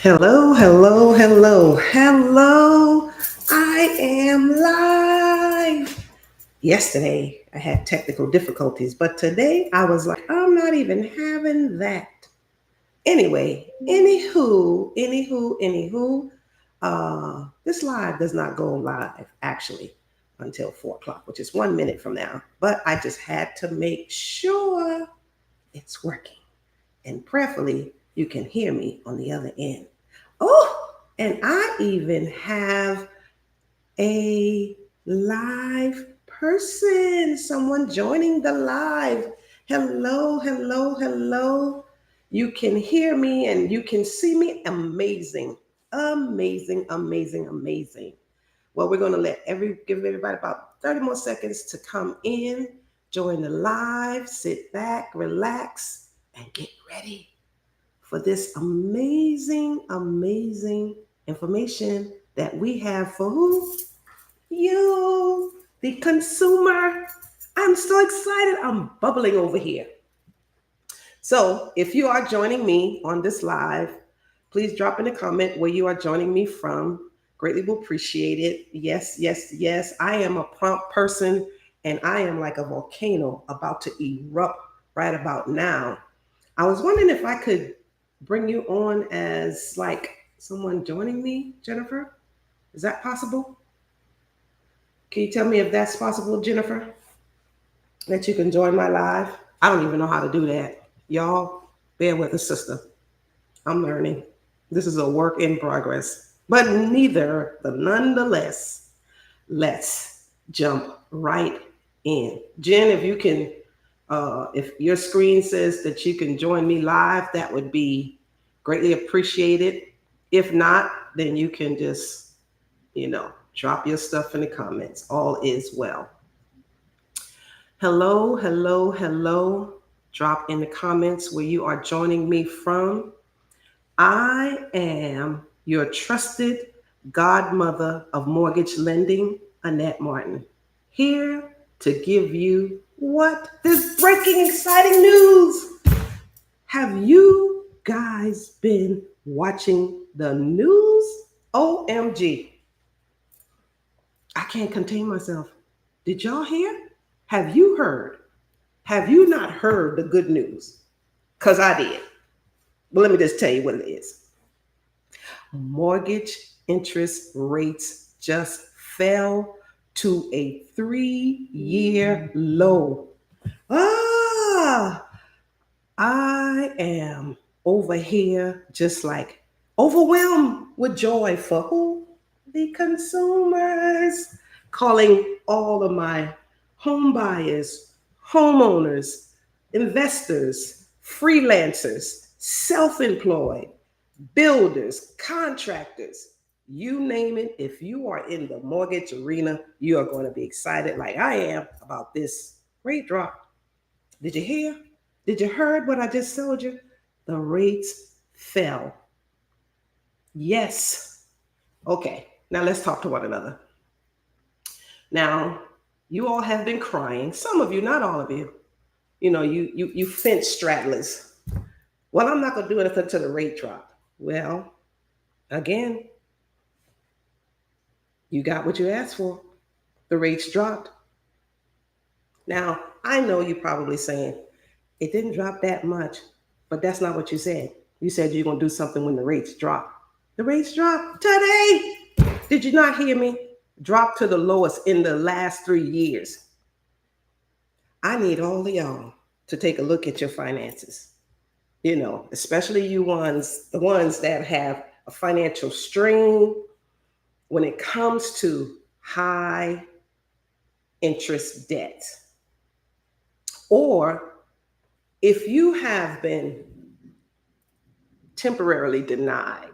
Hello, hello, hello, hello. I am live. Yesterday I had technical difficulties, but today I was like, I'm not even having that. Anyway, anywho, this live does not go live actually until 4 o'clock, which is 1 minute from now. But I just had to make sure it's working. And prayerfully, you can hear me on the other end. Oh, and I even have a live person, someone joining the live. Hello, hello, hello. You can hear me and you can see me. Amazing, amazing, amazing, amazing. Well, we're going to give everybody about 30 more seconds to come in, join the live, sit back, relax, and get ready for this amazing, amazing information that we have for who? You, the consumer. I'm so excited. I'm bubbling over here. So, if you are joining me on this live, please drop in a comment where you are joining me from. Greatly will appreciate it. Yes, yes, yes. I am a prompt person and I am like a volcano about to erupt right about now. I was wondering if I could bring you on as like someone joining me, Jennifer. Is that possible? Can you tell me if that's possible, Jennifer? That you can join my live? I don't even know how to do that. Y'all, bear with a sister. I'm learning. This is a work in progress. But nonetheless, let's jump right in. Jen, if you can, if your screen says that you can join me live, that would be greatly appreciated. If not, then you can just, drop your stuff in the comments. All is well. Hello, hello, hello. Drop in the comments where you are joining me from. I am your trusted godmother of mortgage lending, Annette Martin, here to give you what? This breaking, exciting news. Have you guys been watching the news? OMG. I can't contain myself. Did y'all hear? Have you heard? Have you not heard the good news? Because I did. Well, let me just tell you what it is. Mortgage interest rates just fell to a 3-year low. Ah, I am over here just like overwhelmed with joy for who? The consumers. Calling all of my home buyers, homeowners, investors, freelancers, self employed, builders, contractors, you name it. If you are in the mortgage arena, you are going to be excited like I am about this rate drop. Did you hear? Did you heard what I just told you? The rates fell. Yes. Okay. Now let's talk to one another. Now, you all have been crying. Some of you, not all of you. You fence straddlers. Well, I'm not going to do anything until the rate drop. Well, again, you got what you asked for. The rates dropped. Now, I know you're probably saying it didn't drop that much, but that's not what you said. You said you're going to do something when the rates drop. The rates dropped today. Did you not hear me? Drop to the lowest in the last 3 years. I need all of y'all to take a look at your finances. Especially the ones that have a financial strain when it comes to high interest debt. Or if you have been temporarily denied,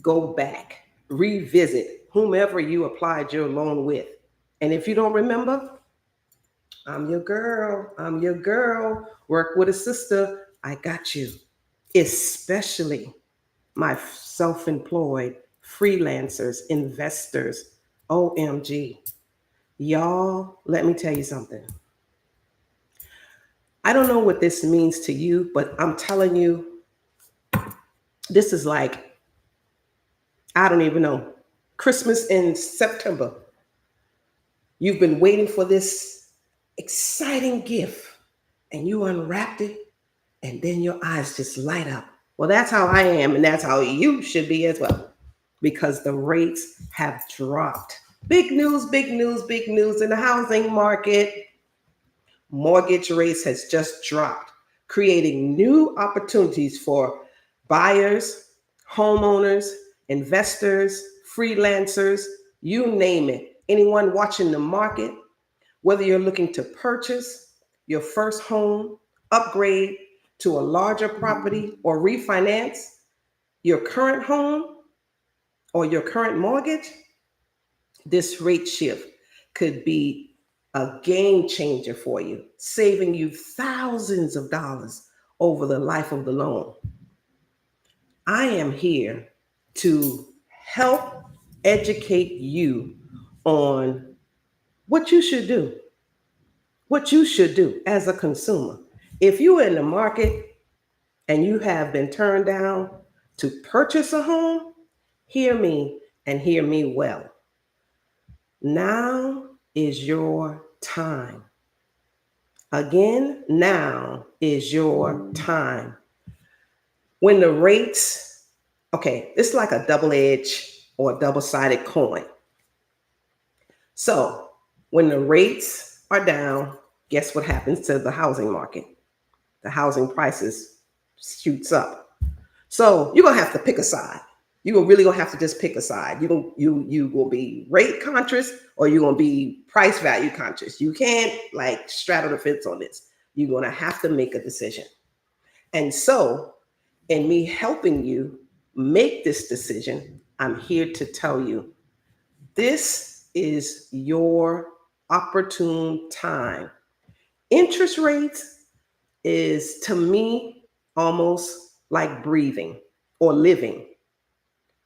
go back, revisit whomever you applied your loan with. And if you don't remember, I'm your girl. I'm your girl. Work with a sister. I got you. Especially my self employed freelancers, investors. OMG. Y'all, let me tell you something. I don't know what this means to you, but I'm telling you, This is like, I don't even know, Christmas in September. You've been waiting for this exciting gift and you unwrapped it and then your eyes just light up. Well, that's how I am, and that's how you should be as well, because the rates have dropped. Big news, big news, big news in the housing market. Mortgage rates has just dropped, creating new opportunities for buyers, homeowners, investors, freelancers, you name it. Anyone watching the market, whether you're looking to purchase your first home, upgrade to a larger property, or refinance your current home or your current mortgage, this rate shift could be a game changer for you, saving you thousands of dollars over the life of the loan. I am here to help educate you on what you should do, what you should do as a consumer. If you're in the market and you have been turned down to purchase a home, hear me and hear me well. Now is your time. Again, now is your time. When the rates, okay, it's like a double-edged or double-sided coin. So when the rates are down, guess what happens to the housing market? The housing prices shoots up. So you're gonna have to pick a side. You're really gonna have to just pick a side. You will be rate conscious or you're gonna be price value conscious. You can't like straddle the fence on this. You're gonna have to make a decision. And so, in me helping you make this decision, I'm here to tell you this is your opportune time. Interest rates is to me almost like breathing or living.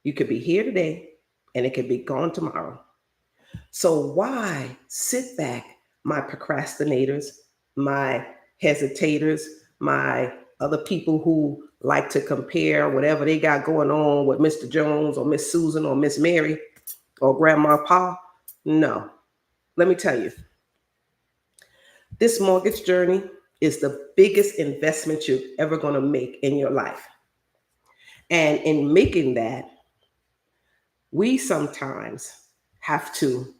You could be here today and it could be gone tomorrow. So why sit back, my procrastinators, my hesitators, my other people who like to compare whatever they got going on with Mr. Jones or Miss Susan or Miss Mary or Grandma Pa? No. Let me tell you, this mortgage journey is the biggest investment you're ever going to make in your life. And in making that, we sometimes have to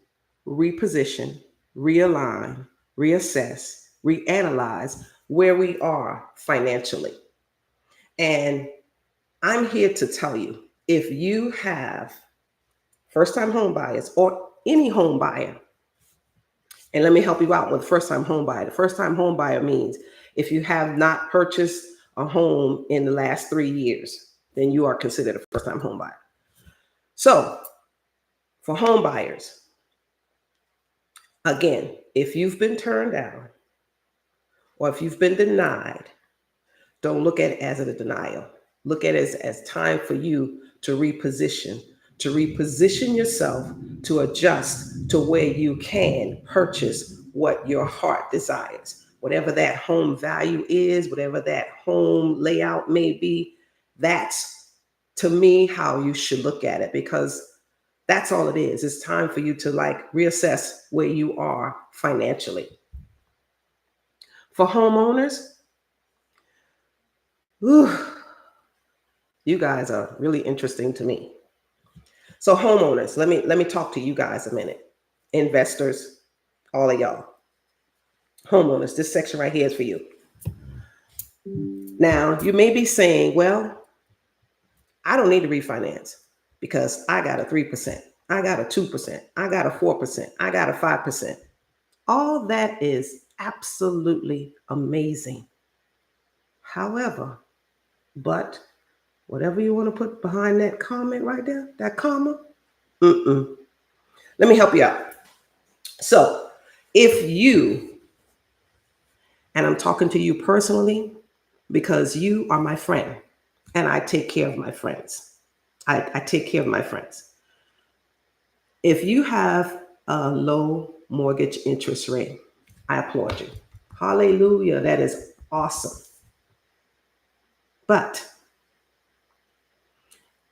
reposition, realign, reassess, reanalyze where we are financially. And I'm here to tell you, if you have first-time home buyers or any home buyer, and let me help you out with first-time home buyer. The first-time home buyer means if you have not purchased a home in the last 3 years, then you are considered a first-time home buyer. So for home buyers, again, if you've been turned down or if you've been denied, don't look at it as a denial. Look at it as time for you to reposition yourself to adjust to where you can purchase what your heart desires. Whatever that home value is, whatever that home layout may be, that's to me how you should look at it, because that's all it is. It's time for you to like reassess where you are financially. For homeowners, whew, you guys are really interesting to me. So homeowners, let me talk to you guys a minute. Investors, all of y'all. Homeowners, this section right here is for you. Now, you may be saying, well, I don't need to refinance because I got a 3%, I got a 2%, I got a 4%, I got a 5%. All that is absolutely amazing. However, but whatever you want to put behind that comment right there, that comma, let me help you out. So if you, and I'm talking to you personally because you are my friend and I take care of my friends. I take care of my friends. If you have a low mortgage interest rate, I applaud you. Hallelujah. That is awesome. But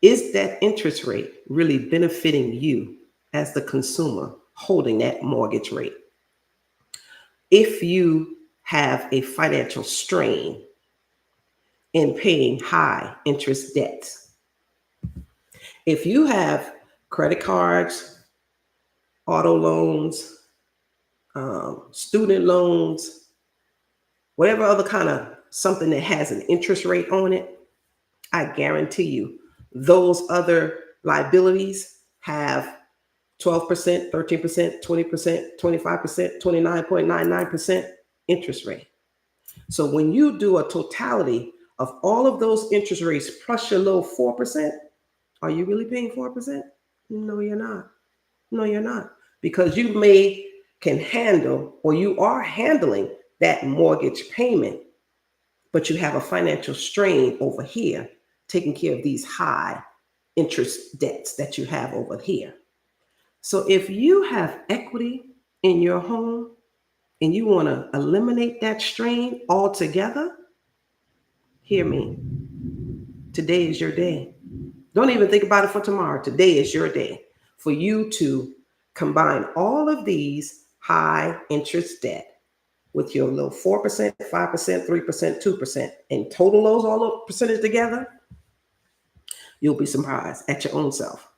Is that interest rate really benefiting you as the consumer holding that mortgage rate? If you have a financial strain in paying high interest debts, if you have credit cards, auto loans, student loans, whatever other kind of something that has an interest rate on it, I guarantee you those other liabilities have 12%, 13%, 20%, 25%, 29.99% interest rate. So when you do a totality of all of those interest rates plus your low 4%, are you really paying 4%? No, you're not. No, you're not. Because you can handle, or you are handling that mortgage payment, but you have a financial strain over here, taking care of these high interest debts that you have over here. So if you have equity in your home and you want to eliminate that strain altogether, hear me. Today is your day. Don't even think about it for tomorrow. Today is your day for you to combine all of these high interest debt with your little 4%, 5%, 3%, 2%, and total those all the percentage together, you'll be surprised at your own self.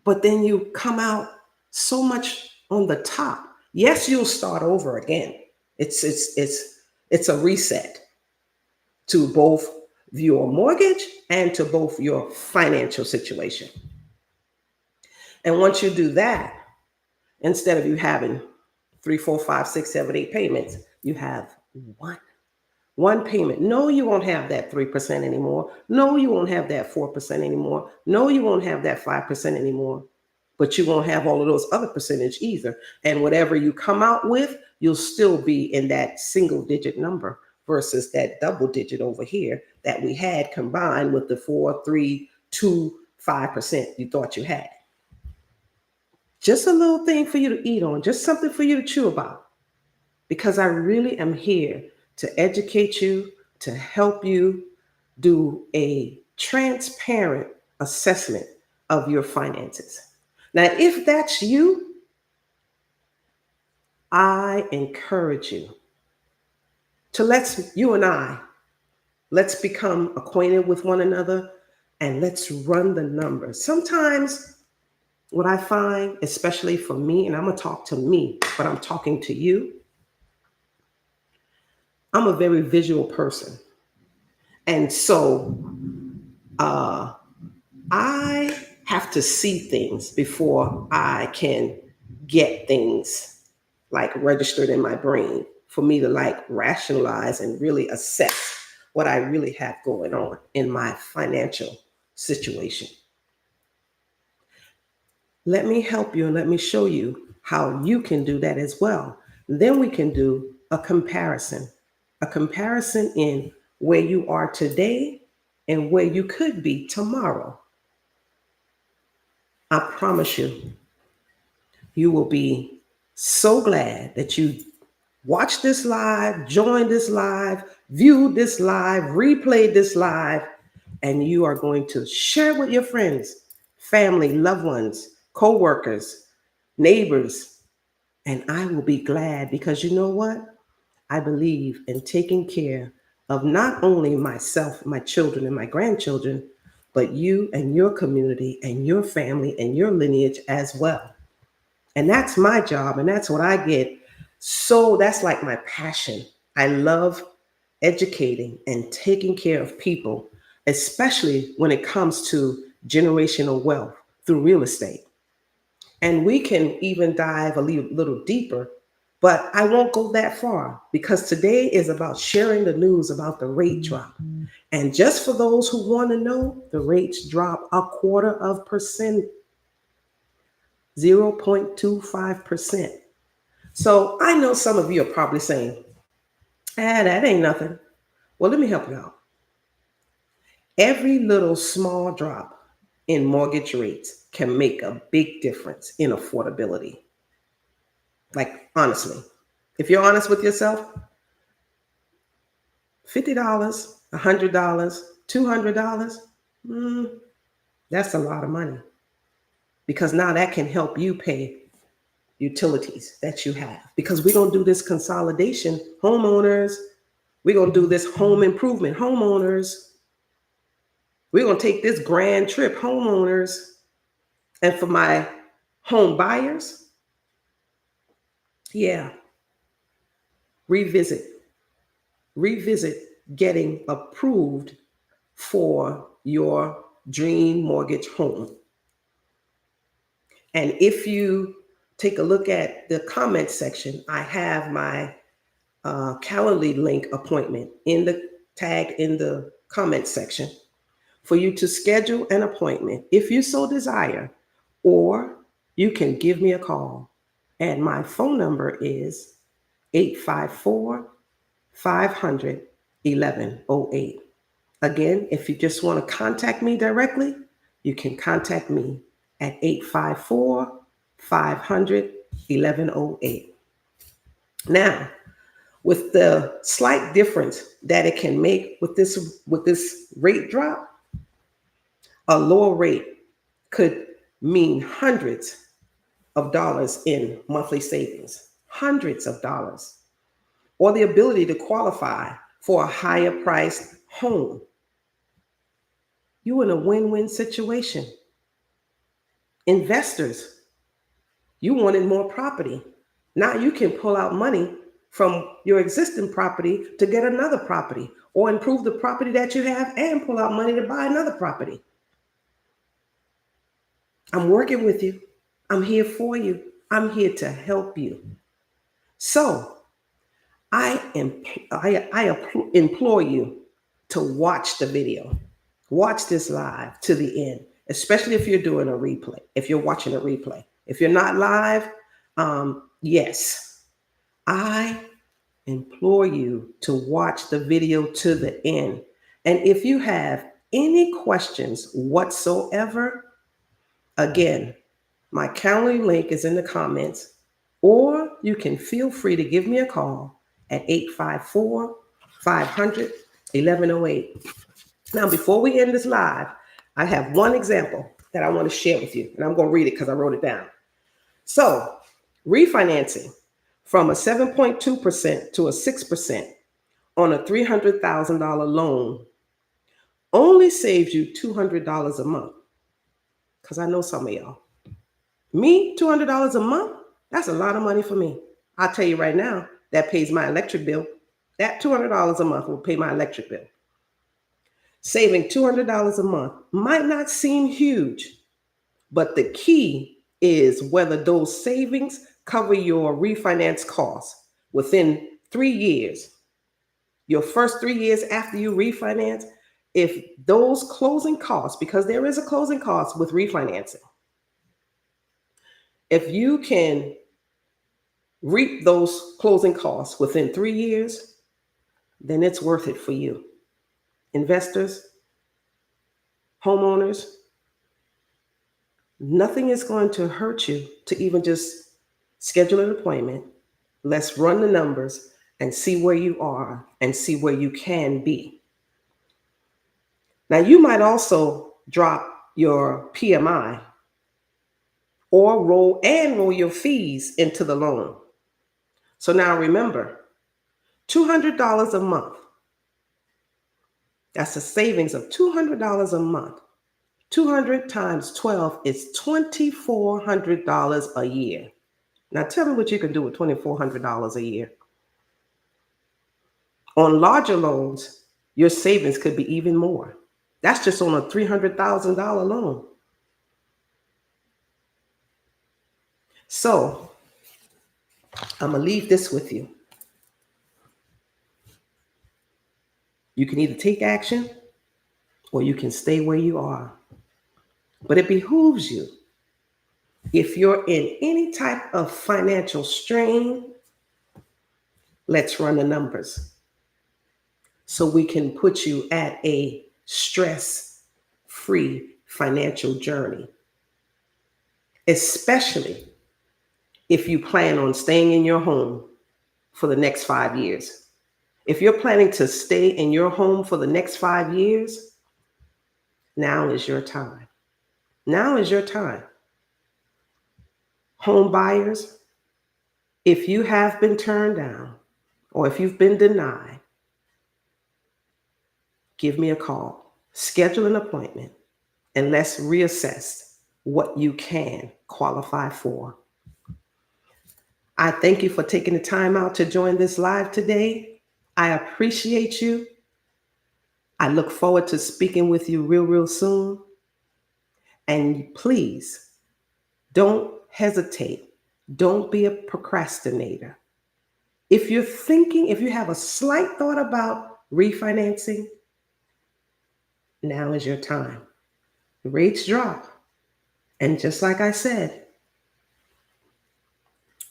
But then you come out so much on the top. Yes, you'll start over again. It's a reset to both your mortgage and to both your financial situation. And once you do that, instead of you having 3, 4, 5, 6, 7, 8 payments, you have one payment. No, you won't have that 3% anymore. No, you won't have that 4% anymore. No, you won't have that 5% anymore. But you won't have all of those other percentage either. And whatever you come out with, you'll still be in that single digit number versus that double digit over here that we had combined with the 4, 3, 2, 5% you thought you had. Just a little thing for you to eat on, just something for you to chew about. Because I really am here to educate you, to help you do a transparent assessment of your finances. Now, if that's you, I encourage you to let's become acquainted with one another and let's run the numbers. Sometimes what I find, especially for me, and I'm going to talk to me, but I'm talking to you, I'm a very visual person. And so I have to see things before I can get things like registered in my brain for me to like rationalize and really assess what I really have going on in my financial situation. Let me help you and let me show you how you can do that as well. Then we can do a comparison in where you are today and where you could be tomorrow. I promise you, you will be so glad that you watched this live, joined this live, viewed this live, replayed this live, and you are going to share with your friends, family, loved ones, co-workers, neighbors, and I will be glad because you know what? I believe in taking care of not only myself, my children, and my grandchildren, but you and your community and your family and your lineage as well. And that's my job, and that's what I get. So that's like my passion. I love educating and taking care of people, especially when it comes to generational wealth through real estate. And we can even dive a little deeper, but I won't go that far because today is about sharing the news about the rate drop. And just for those who want to know, the rates drop 0.25%, 0.25%. So I know some of you are probably saying, that ain't nothing. Well, let me help you out. Every little small drop in mortgage rates can make a big difference in affordability. Like, honestly, if you're honest with yourself, $50, $100, $200 That's a lot of money, because now that can help you pay utilities that you have. Because we're going to do this consolidation, homeowners. We're going to do this home improvement, homeowners. We're going to take this grand trip, homeowners. And for my home buyers, yeah, revisit, revisit getting approved for your dream mortgage home. And if you take a look at the comment section, I have my Calendly link appointment in the tag in the comment section for you to schedule an appointment if you so desire, or you can give me a call. And my phone number is 854 500 1108. Again, if you just want to contact me directly, you can contact me at 854 500 1108. Now, with the slight difference that it can make with this rate drop, a lower rate could mean hundreds of dollars in monthly savings, hundreds of dollars, or the ability to qualify for a higher priced home. You're in a win-win situation. Investors, you wanted more property. Now you can pull out money from your existing property to get another property, or improve the property that you have and pull out money to buy another property. I'm working with you. I'm here for you. I'm here to help you. So I implore you to watch the video. Watch this live to the end, especially if you're doing a replay, if you're watching a replay. If you're not live, yes, I implore you to watch the video to the end. And if you have any questions whatsoever, again, my Calendly link is in the comments, or you can feel free to give me a call at 854 500 1108. Now, before we end this live, I have one example that I want to share with you, and I'm going to read it because I wrote it down. So, refinancing from a 7.2% to a 6% on a $300,000 loan only saves you $200 a month. Because I know some of y'all. Me, $200 a month, that's a lot of money for me. I'll tell you right now, that pays my electric bill. That $200 a month will pay my electric bill. Saving $200 a month might not seem huge, but the key is whether those savings cover your refinance costs within 3 years. Your first 3 years after you refinance, if those closing costs, because there is a closing cost with refinancing, if you can reap those closing costs within 3 years, then it's worth it for you. Investors, homeowners, nothing is going to hurt you to even just schedule an appointment. Let's run the numbers and see where you are and see where you can be. Now, you might also drop your PMI or roll your fees into the loan. So now remember, $200 a month. That's a savings of $200 a month. 200 times 12 is $2,400 a year. Now tell me what you can do with $2,400 a year. On larger loans, your savings could be even more. That's just on a $300,000 loan. So I'm going to leave this with you. You can either take action or you can stay where you are. But it behooves you, if you're in any type of financial strain, let's run the numbers so we can put you at a stress-free financial journey, especially if you plan on staying in your home for the next 5 years. If you're planning to stay in your home for the next 5 years, Now is your time. Now is your time. Home buyers, if you have been turned down or if you've been denied, give me a call. Schedule an appointment and let's reassess what you can qualify for. I thank you for taking the time out to join this live today. I appreciate you. I look forward to speaking with you real soon. And please don't hesitate. Don't be a procrastinator. If you're thinking, if you have a slight thought about refinancing, now is your time. Rates drop. And just like I said,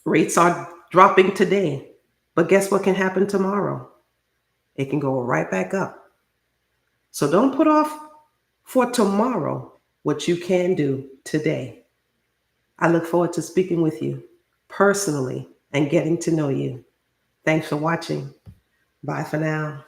rates are dropping today. But guess what can happen tomorrow? It can go right back up. So don't put off for tomorrow what you can do today. I look forward to speaking with you personally and getting to know you. Thanks for watching. Bye for now.